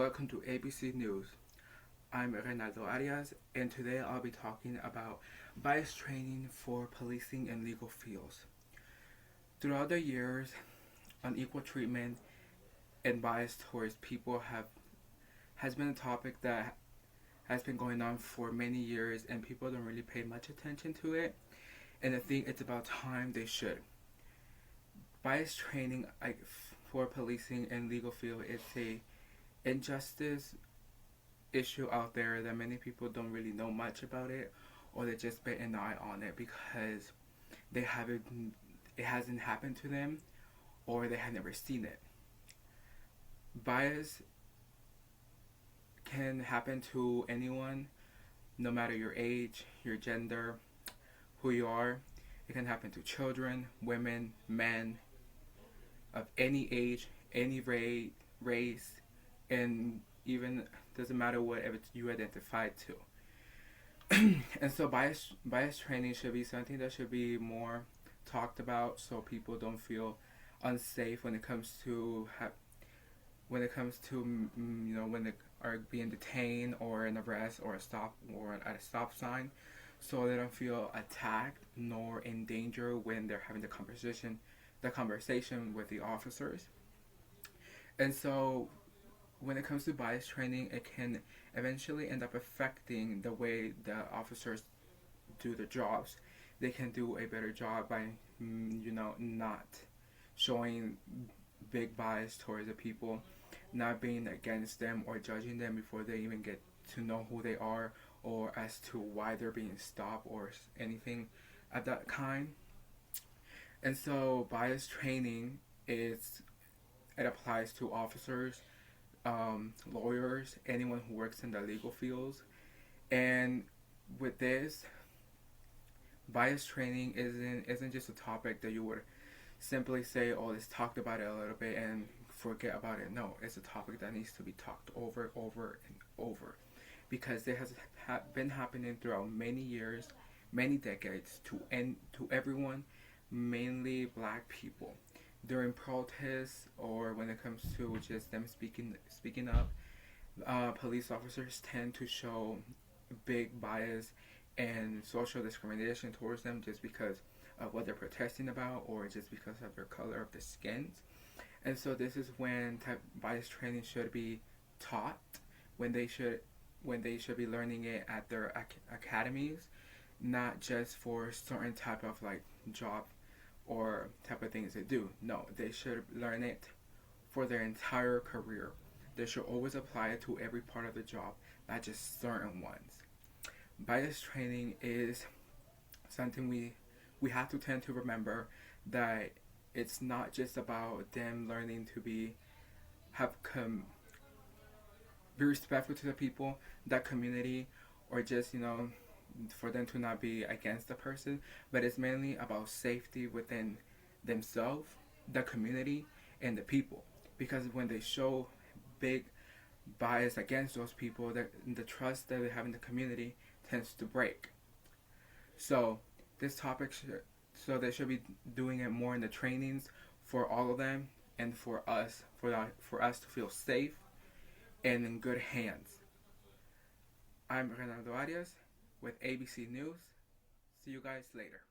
welcome to ABC News. I'm Renato Arias, and today I'll be talking about bias training for policing and legal fields. Throughout the years, unequal treatment and bias towards people has been a topic that has been going on for many years, and people don't really pay much attention to it. And I think it's about time they should. Bias training for policing and legal field is a injustice issue out there that many people don't really know much about it, or they just bet an eye on it because it hasn't happened to them, or they have never seen it. Bias can happen to anyone, no matter your age, your gender, who you are. It can happen to children, women, men, of any age, any race, and even doesn't matter what you identify to. And so bias training should be something that should be more talked about, so people don't feel unsafe when it comes to when they are being detained or an arrest or at a stop sign, so they don't feel attacked nor in danger when they're having the conversation with the officers. And so when it comes to bias training, it can eventually end up affecting the way the officers do their jobs. They can do a better job by not showing big bias towards the people, not being against them or judging them before they even get to know who they are or as to why they're being stopped or anything of that kind. And so bias training it applies to officers, lawyers, anyone who works in the legal fields. And with this, bias training isn't just a topic that you would simply say, oh, let's talk about it a little bit and forget about it. No, it's a topic that needs to be talked over and over, because it has been happening throughout many years, many decades, to everyone, mainly black people. During protests or when it comes to just them speaking up, police officers tend to show big bias and social discrimination towards them just because of what they're protesting about or just because of their color of the skins. And so this is when bias training should be taught, when they should be learning it at their academies, not just for certain type of job or type of things they do. No, they should learn it for their entire career. They should always apply it to every part of the job, not just certain ones. Bias training is something we have to tend to remember, that it's not just about them learning to be respectful to the people, that community, or just for them to not be against the person, but it's mainly about safety within themselves, the community, and the people. Because when they show big bias against those people, the trust that they have in the community tends to break. So this topic they should be doing it more in the trainings for all of them, and for us to feel safe and in good hands. I'm Renato Arias with ABC News. See you guys later.